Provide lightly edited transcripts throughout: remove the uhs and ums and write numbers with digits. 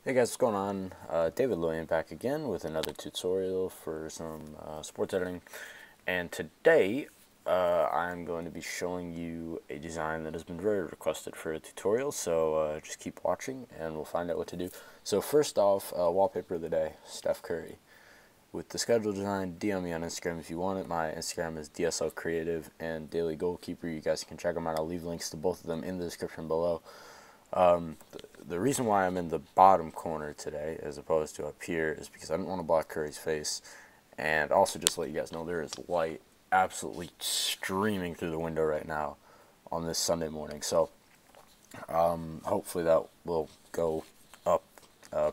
Hey guys, what's going on? David Lillian back again with another tutorial for some sports editing. And today I'm going to be showing you a design that has been very requested for a tutorial, so just keep watching and we'll find out what to do. So first off, wallpaper of the day, Steph Curry. With the schedule design, DM me on Instagram if you want it. My Instagram is DSL Creative and Daily Goalkeeper. You guys can check them out. I'll leave links to both of them in the description below. The reason why I'm in the bottom corner today as opposed to up here is because I didn't want to block Curry's face, and also just to let you guys know there is light absolutely streaming through the window right now on this Sunday morning. So hopefully that will go up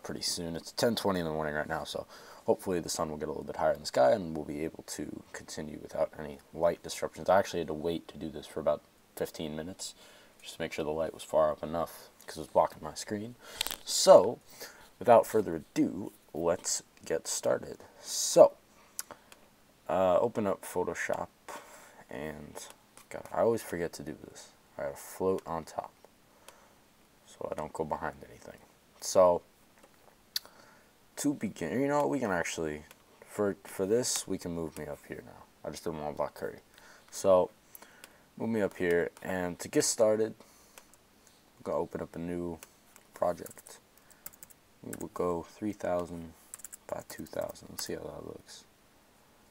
pretty soon. It's 10:20 in the morning right now, so hopefully the sun will get a little bit higher in the sky and we'll be able to continue without any light disruptions. I actually had to wait to do this for about 15 minutes just to make sure the light was far up enough because it was blocking my screen. So without further ado, let's get started. So open up Photoshop, and God, I always forget to do this. I gotta float on top so I don't go behind anything. So to begin, you know what, we can actually, for this, we can move me up here now. I just didn't want to block Curry. So move me up here, and to get started, I'm going to open up a new project. We will go 3000 by 2000 and see how that looks.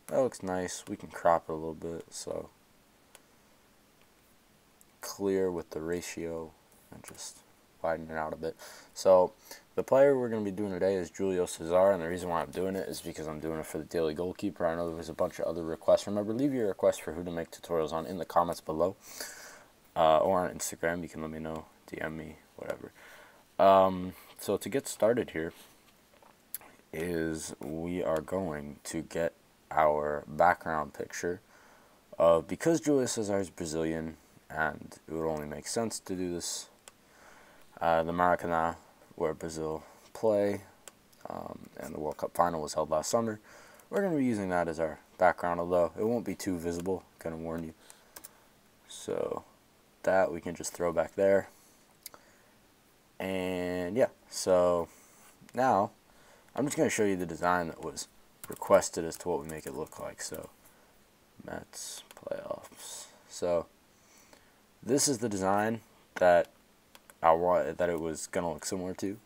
That looks nice. We can crop it a little bit, so clear with the ratio and just widen it out a bit. So the player we're going to be doing today is Julio, and the reason why I'm doing it is because I'm doing it for the Daily Goalkeeper. I know there was a bunch of other requests. Remember, leave your requests for who to make tutorials on in the comments below, or on Instagram. You can let me know, DM me, whatever. So to get started here is we are going to get our background picture of, because Julio Cesar is Brazilian and it would only make sense to do this, the Maracanã, where Brazil play, and the World Cup final was held last summer. We're going to be using that as our background, although it won't be too visible, I'm going to warn you. So that we can just throw back there. And yeah, so now I'm just going to show you the design that was requested as to what we make it look like. So Mets playoffs. So this is the design that I want, that it was going to look similar to,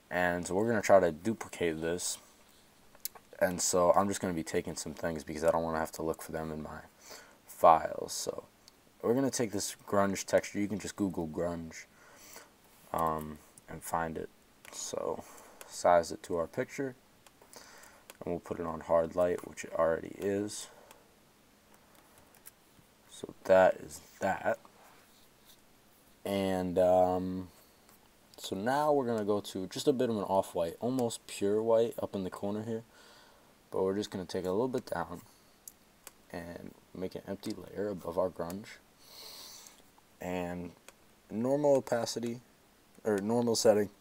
and so we're going to try to duplicate this. And so I'm just going to be taking some things because I don't want to have to look for them in my files. So we're going to take this grunge texture. You can just Google grunge and find it. So size it to our picture, and we'll put it on hard light, which it already is. So that is that. And so now we're going to go to just a bit of an off-white, almost pure white up in the corner here. But we're just going to take it a little bit down and make an empty layer above our grunge. And normal opacity, or normal setting,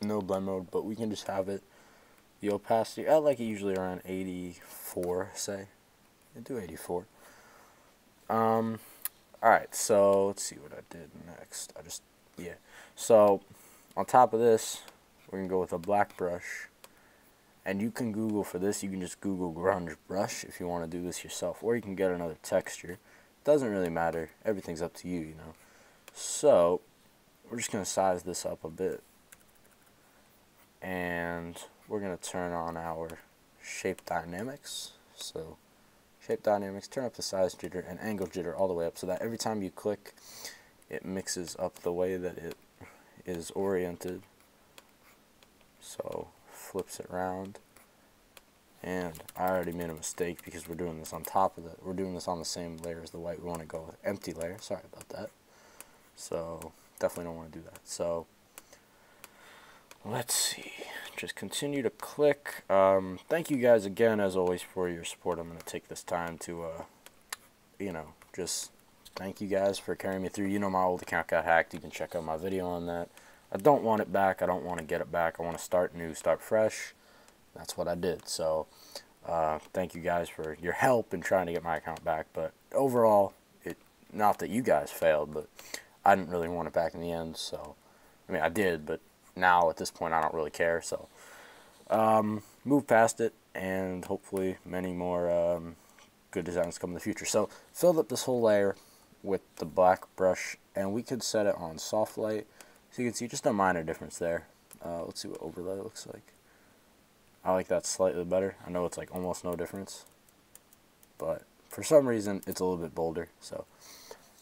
no blend mode, but we can just have it, the opacity, I like it usually around 84, say. I do 84. Alright, so let's see what I did next. So on top of this, we're going to go with a black brush. And you can Google for this, you can just Google grunge brush if you want to do this yourself. Or you can get another texture. Doesn't really matter. Everything's up to you, you know. So we're just going to size this up a bit. And we're going to turn on our shape dynamics. So shape dynamics, turn up the size jitter and angle jitter all the way up so that every time you click, it mixes up the way that it is oriented. So flips it around. And I already made a mistake because we're doing this on top of it. We're doing this on the same layer as the white. We want to go with empty layer. Sorry about that. So definitely don't want to do that. So let's see. Just continue to click. Thank you guys again, as always, for your support. I'm going to take this time to, just thank you guys for carrying me through. You know, my old account got hacked. You can check out my video on that. I don't want it back. I don't want to get it back. I want to start new, start fresh. That's what I did. So thank you guys for your help in trying to get my account back. But overall, not that you guys failed, but I didn't really want it back in the end. So, I mean, I did, but now at this point I don't really care, so move past it, and hopefully many more good designs come in the future. So filled up this whole layer with the black brush, and we could set it on soft light, so you can see just a minor difference there. Let's see what overlay looks like. I like that slightly better. I know it's like almost no difference, but for some reason it's a little bit bolder, so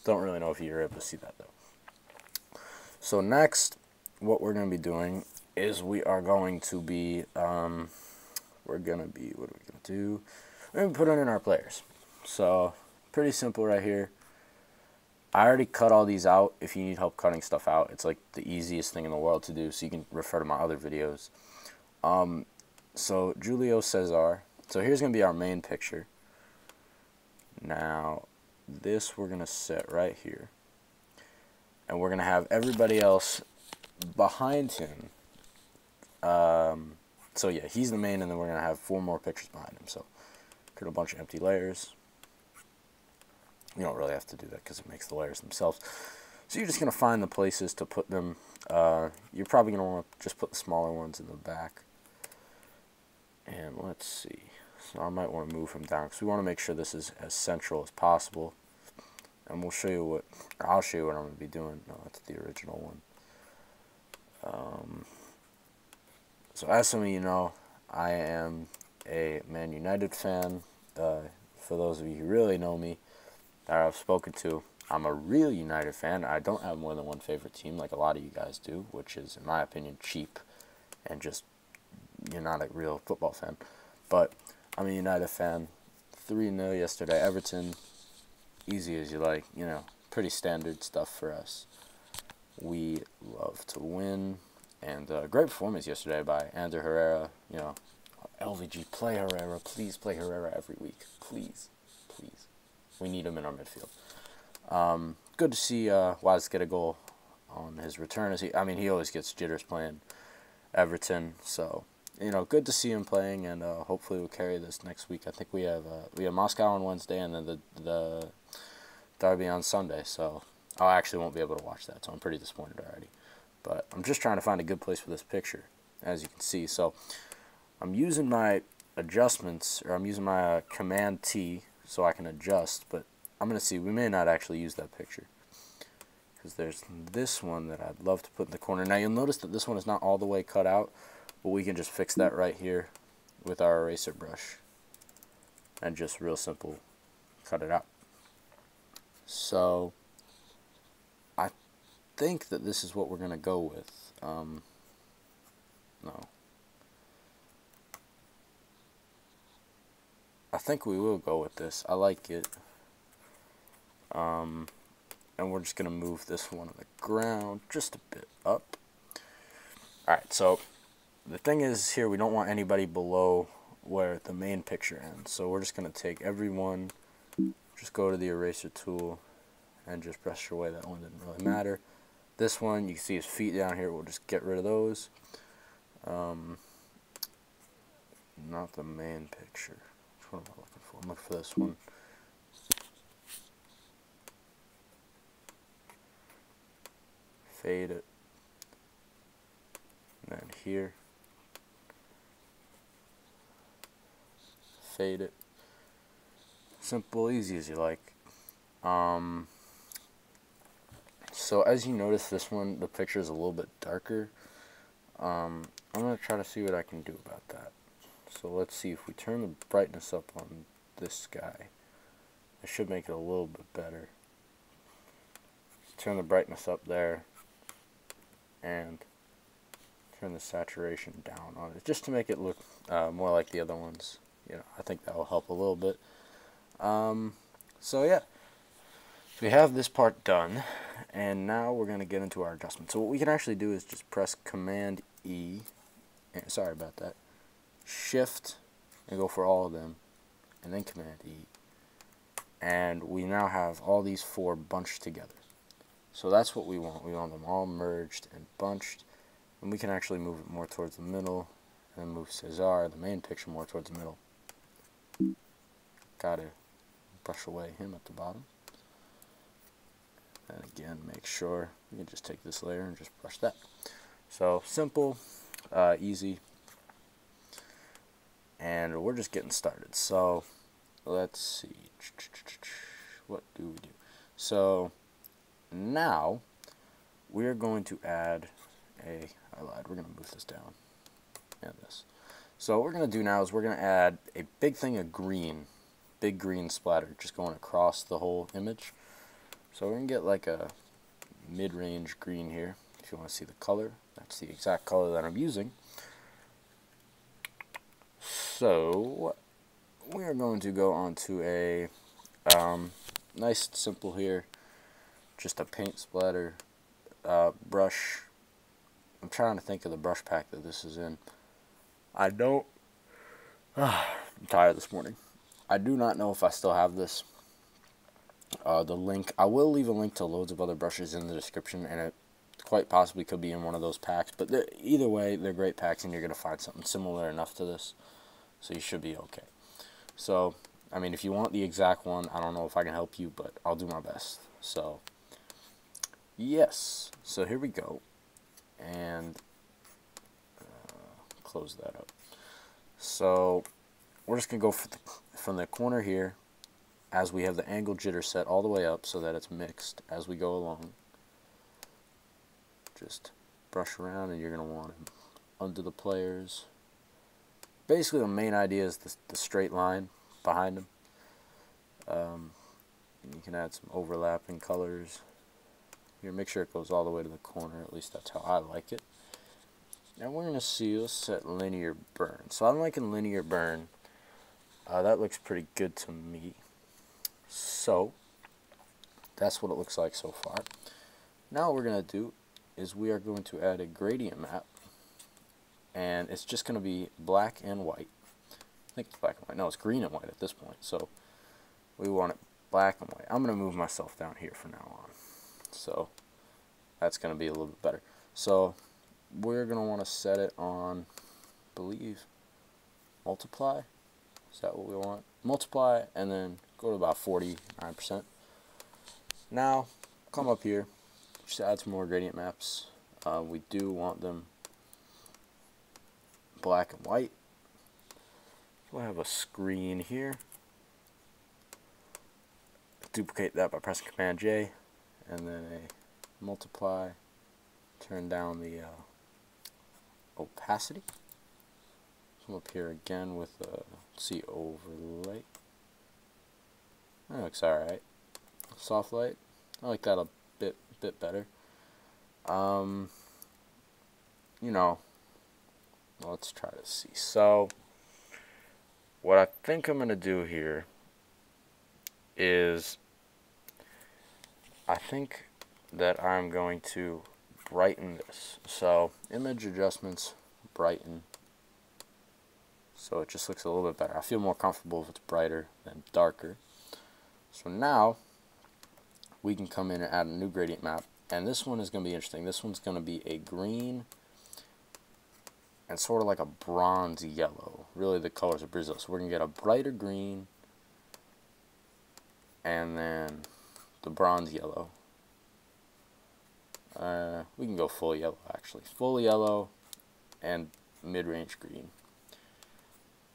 don't really know if you're able to see that though. So next, what we're going to be doing is we are going to be, what are we going to do? We're going to put it in our players. So pretty simple right here. I already cut all these out. If you need help cutting stuff out, it's like the easiest thing in the world to do, so you can refer to my other videos. So Julio Cesar. So here's going to be our main picture. Now this we're going to set right here, and we're going to have everybody else behind him. So yeah, he's the main, and then we're going to have 4 more pictures behind him. So create a bunch of empty layers. You don't really have to do that because it makes the layers themselves. So you're just going to find the places to put them. You're probably going to want to just put the smaller ones in the back. And let's see. So I might want to move him down because we want to make sure this is as central as possible. And we'll show you what, I'll show you what I'm going to be doing. No, that's the original one. So as some of you know, I am a Man United fan. For those of you who really know me, that I've spoken to, I'm a real United fan. I don't have more than one favorite team like a lot of you guys do, which is, in my opinion, cheap and just, you're not a real football fan. But I'm a United fan. 3-0 yesterday. Everton, easy as you like, you know, pretty standard stuff for us. We love to win, and great performance yesterday by Ander Herrera. You know, LVG, play Herrera. Please play Herrera every week. Please, please. We need him in our midfield. Good to see Waz get a goal on his return. He always gets jitters playing Everton. So, you know, good to see him playing, and hopefully we'll carry this next week. I think we have Moscow on Wednesday, and then the derby on Sunday. So I actually won't be able to watch that. So I'm pretty disappointed already. But I'm just trying to find a good place for this picture, as you can see. So I'm using my adjustments, or I'm using my Command T so I can adjust, but I'm going to see, we may not actually use that picture, because there's this one that I'd love to put in the corner. Now you'll notice that this one is not all the way cut out, but we can just fix that right here with our eraser brush, and just real simple cut it out. So I think that this is what we're going to go with. No. I think we will go with this. I like it. And we're just going to move this one on the ground just a bit up. Alright, so the thing is here, we don't want anybody below where the main picture ends. So we're just going to take everyone, just go to the eraser tool, and just brush away. That one didn't really matter. This one, you can see his feet down here. We'll just get rid of those. Not the main picture. What am I looking for? I'm looking for this one. Fade it. And then here. Fade it. Simple, easy as you like. So as you notice, this one, the picture is a little bit darker. I'm going to try to see what I can do about that. So let's see, if we turn the brightness up on this guy, it should make it a little bit better. Turn the brightness up there, and turn the saturation down on it, just to make it look more like the other ones. You know, I think that will help a little bit. So yeah, we have this part done, and now we're going to get into our adjustments. So what we can actually do is just press Command E, and, sorry about that, Shift, and go for all of them, and then Command E, and we now have all these 4 bunched together. So that's what we want. We want them all merged and bunched, and we can actually move it more towards the middle, and move Cesar, the main picture, more towards the middle. Gotta brush away him at the bottom. And again, make sure you can just take this layer and just brush that. So simple, easy, and we're just getting started. So let's see, what do we do? So now we're going to add I lied, we're going to move this down and this. So what we're going to do now is we're going to add a big thing of green, big green splatter just going across the whole image. So we're going to get like a mid-range green here. If you want to see the color, that's the exact color that I'm using. So we are going to go onto a nice simple here, just a paint splatter brush. I'm trying to think of the brush pack that this is in. I don't. I'm tired this morning. I do not know if I still have this. The link, I will leave a link to loads of other brushes in the description, and it quite possibly could be in one of those packs. But either way, they're great packs, and you're going to find something similar enough to this, so you should be okay. So, I mean, if you want the exact one, I don't know if I can help you, but I'll do my best. So, yes. So here we go, and close that up. So we're just going to go from the corner here, as we have the angle jitter set all the way up so that it's mixed as we go along. Just brush around, and you're going to want it under the players. Basically, the main idea is the straight line behind them. You can add some overlapping colors. Here, make sure it goes all the way to the corner. At least that's how I like it. Now we're going to see, let's set linear burn. So I'm liking linear burn. That looks pretty good to me. So that's what it looks like so far. Now what we're going to do is we are going to add a gradient map, and it's just going to be black and white. I think it's black and white. No, it's green and white at this point. So we want it black and white. I'm going to move myself down here from now on. So that's going to be a little bit better. So we're going to want to set it on, I believe, multiply. Is that what we want? Multiply, and then go to about 49%. Now, come up here, just add some more gradient maps. We do want them black and white. We'll have a screen here. Duplicate that by pressing Command J, and then a multiply. Turn down the opacity. Come up here again with see overlay. That looks alright. Soft light. I like that a bit better. You know, let's try to see. So what I think I'm gonna do here is I think that I'm going to brighten this. So image adjustments, brighten. So it just looks a little bit better. I feel more comfortable if it's brighter than darker. So now we can come in and add a new gradient map, and this one is going to be interesting. This one's going to be a green and sort of like a bronze yellow. Really, the colors of Brazil. So we're going to get a brighter green and then the bronze yellow. We can go full yellow, actually. Full yellow and mid-range green.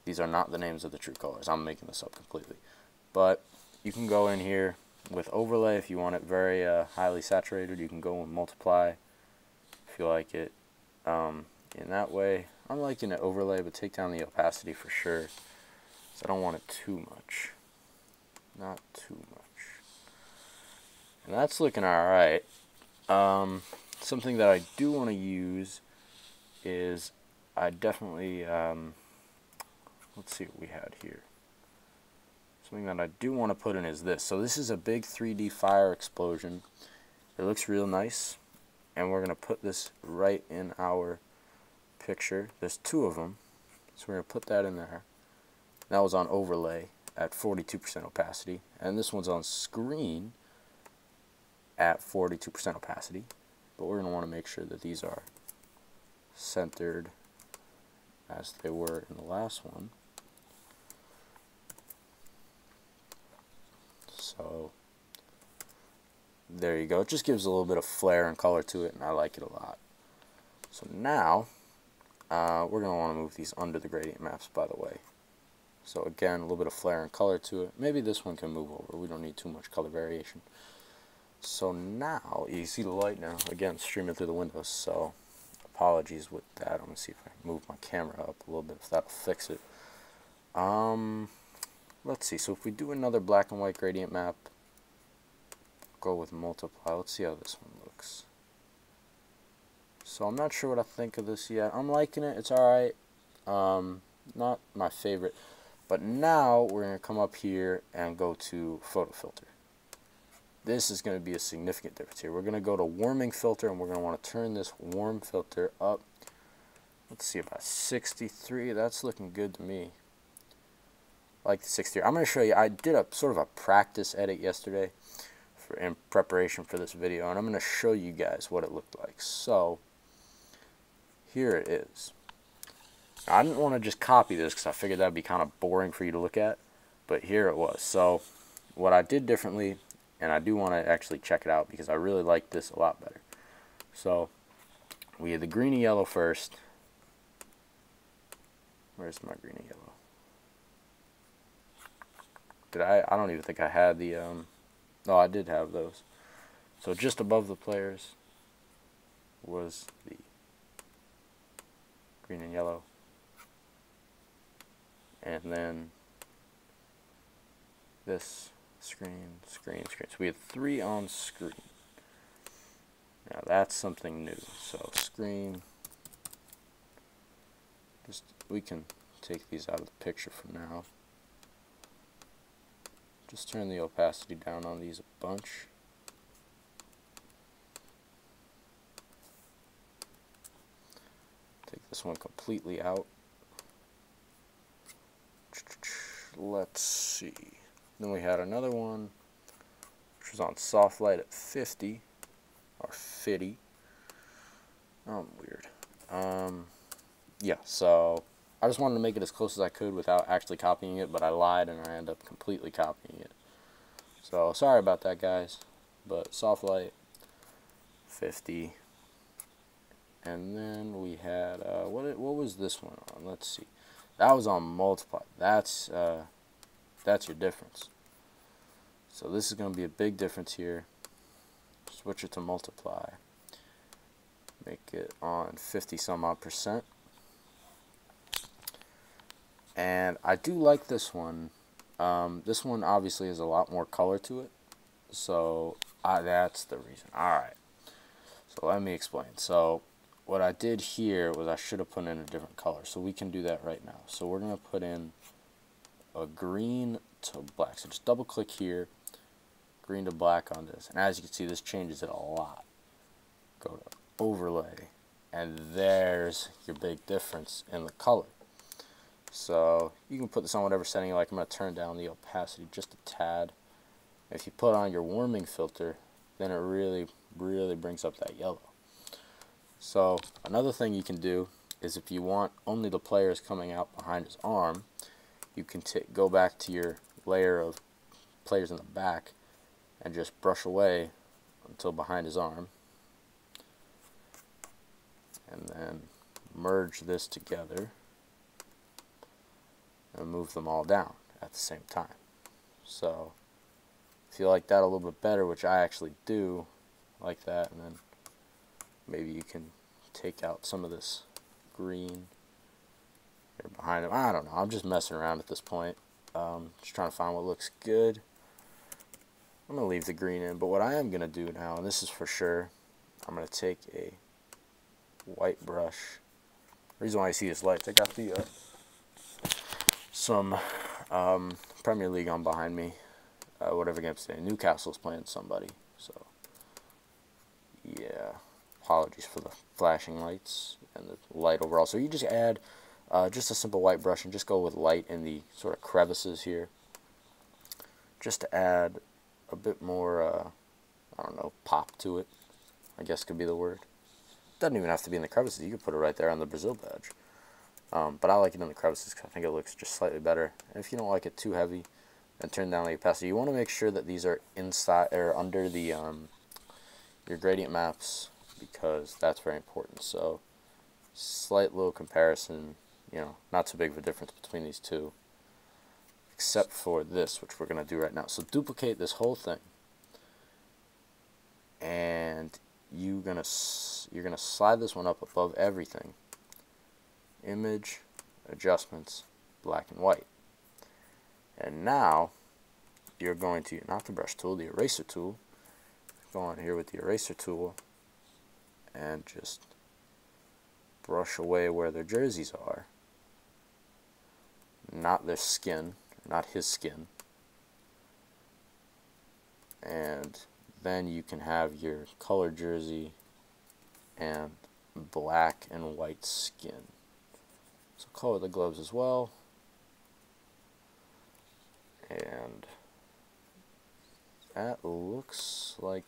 These are not the names of the true colors. I'm making this up completely. But you can go in here with overlay if you want it very highly saturated. You can go and multiply if you like it in that way. I'm liking it overlay, but take down the opacity for sure. So I don't want it too much. Not too much. And that's looking alright. Something that I do want to use is I definitely let's see what we had here. Something that I do want to put in is this. So this is a big 3D fire explosion. It looks real nice, and we're going to put this right in our picture. There's two of them, so we're going to put that in there. That was on overlay at 42% opacity, and this one's on screen at 42% opacity. But we're going to want to make sure that these are centered as they were in the last one. So there you go. It just gives a little bit of flair and color to it, and I like it a lot. So now we're going to want to move these under the gradient maps, by the way. So again, a little bit of flare and color to it. Maybe this one can move over. We don't need too much color variation. So now, you see the light now, again, streaming through the windows, so apologies with that. I'm going to see if I can move my camera up a little bit, if that'll fix it. Let's see, so if we do another black and white gradient map, go with multiply. Let's see how this one looks. So I'm not sure what I think of this yet. I'm liking it, it's alright. Not my favorite. But now we're going to come up here and go to photo filter. This is going to be a significant difference here. We're going to go to warming filter, and we're going to want to turn this warm filter up. Let's see, about 63. That's looking good to me. I like the 63. I'm going to show you. I did a sort of a practice edit yesterday in preparation for this video, and I'm going to show you guys what it looked like. So here it is. Now, I didn't want to just copy this because I figured that would be kind of boring for you to look at, but here it was. So what I did differently, and I do want to actually check it out because I really like this a lot better. So we had the green and yellow first. Where's my green and yellow? I don't even think I had the no, I did have those. So just above the players was the green and yellow, and then this screen. So we had 3 on screen. Now that's something new. So screen, we can take these out of the picture for now. Just turn the opacity down on these a bunch. Take this one completely out. Let's see. Then we had another one, which was on soft light at 50, or 50. Oh, I'm weird. Yeah, so I just wanted to make it as close as I could without actually copying it, but I lied and I ended up completely copying it. So sorry about that, guys. But soft light, 50. And then we had, what was this one on? Let's see. That was on multiply. That's your difference. So this is going to be a big difference here. Switch it to multiply. Make it on 50 some odd %. And I do like this one. This one obviously has a lot more color to it. So that's the reason. Alright. So let me explain. So what I did here was I should have put in a different color. So we can do that right now. So we're going to put in a green to black. So just double click here. Green to black on this. And as you can see, this changes it a lot. Go to overlay. And there's your big difference in the color. So you can put this on whatever setting you like. I'm going to turn down the opacity just a tad. If you put on your warming filter, then it really brings up that yellow. So another thing you can do is if you want only the players coming out behind his arm, you can go back to your layer of players in the back and just brush away until behind his arm. And then merge this together and move them all down at the same time. So if you like that a little bit better, which I actually do like that, and then maybe you can take out some of this green here behind them. I don't know, I'm just messing around at this point. Just trying to find what looks good. I'm going to leave the green in, but what I am going to do now, and this is for sure, I'm going to take a white brush. The reason why I see this light, I got the some Premier League on behind me, whatever game today. Newcastle's playing somebody, so yeah, apologies for the flashing lights and the light overall. So you just add just a simple white brush and just go with light in the sort of crevices here, just to add a bit more, I don't know, pop to it, I guess could be the word. Doesn't even have to be in the crevices, you can put it right there on the Brazil badge. But I like it in the crevices because I think it looks just slightly better. And if you don't like it too heavy, then turn down the opacity. You want to make sure that these are inside or under the your gradient maps, because that's very important. So slight little comparison, you know, not too big of a difference between these two, except for this, which we're going to do right now. So duplicate this whole thing, and you're gonna slide this one up above everything. Image, adjustments, black and white. And now you're going to, not the brush tool, the eraser tool, go on here with the eraser tool and just brush away where their jerseys are, not their skin, not his skin. And then you can have your colored jersey and black and white skin. So color the gloves as well. And that looks like,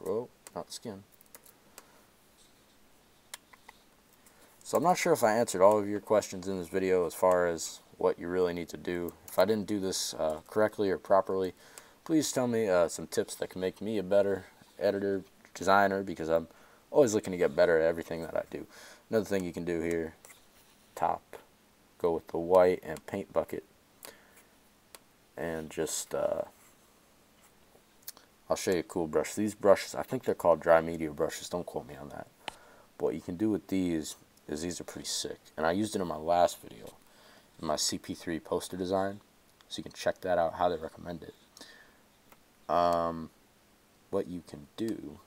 oh, not skin. So I'm not sure if I answered all of your questions in this video as far as what you really need to do. If I didn't do this correctly or properly, please tell me some tips that can make me a better editor, designer, because I'm always looking to get better at everything that I do. Another thing you can do here, top, go with the white and paint bucket, and just I'll show you a cool brush. These brushes, I think they're called dry media brushes, don't quote me on that. But what you can do with these is these are pretty sick, and I used it in my last video in my CP3 poster design, so you can check that out, how they recommend it. What you can do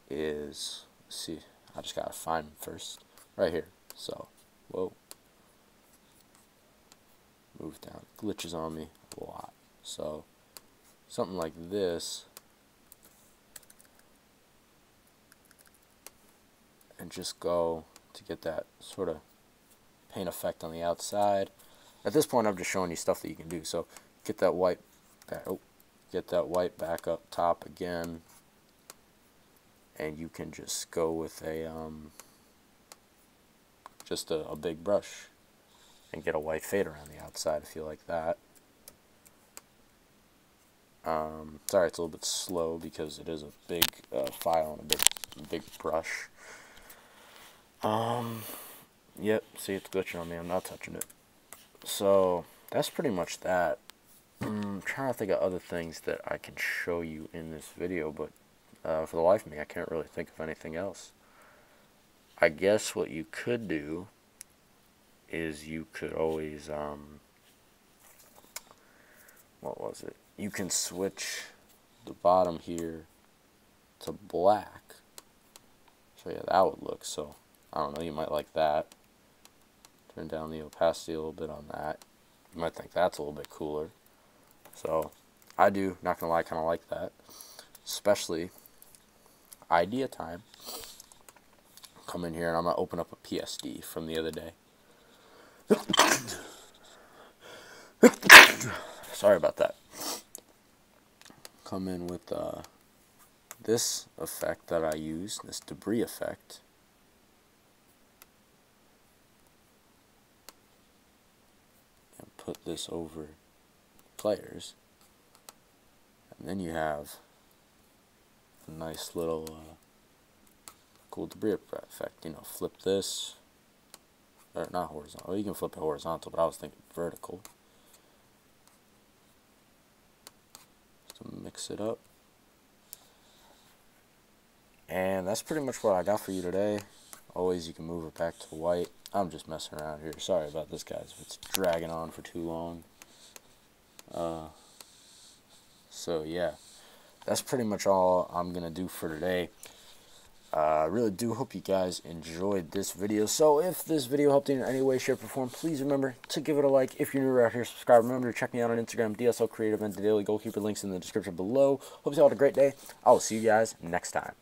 is, let's see, I just gotta find them first, right here. So, whoa, move down, glitches on me a lot. So something like this, and just go to get that sort of paint effect on the outside. At this point, I'm just showing you stuff that you can do. So get that white back, get that white back up top again, and you can just go with a just a big brush and get a white fade around the outside if you like that. Sorry, it's a little bit slow because it is a big file and a big brush. Yep, see, it's glitching on me. I'm not touching it. So that's pretty much that. I'm trying to think of other things that I can show you in this video, but for the life of me, I can't really think of anything else. I guess what you could do is you could always, what was it? You can switch the bottom here to black. So yeah, that would look, so I don't know, you might like that. Turn down the opacity a little bit on that. You might think that's a little bit cooler. So I do, not gonna lie, kind of like that. Especially idea time. Come in here and I'm gonna open up a PSD from the other day. Sorry about that. Come in with this effect that I use, this debris effect. And put this over players. And then you have a nice little cool debris effect. You know, flip this, or not horizontal. Well, you can flip it horizontal, but I was thinking vertical. To mix it up. And that's pretty much what I got for you today. Always, you can move it back to white. I'm just messing around here. Sorry about this, guys, if it's dragging on for too long. So yeah, that's pretty much all I'm gonna do for today. I really do hope you guys enjoyed this video. So if this video helped you in any way, shape, or form, please remember to give it a like. If you're new around here, subscribe. Remember to check me out on Instagram, DSL Creative, and the Daily Goalkeeper. Links in the description below. Hope you all had a great day. I will see you guys next time.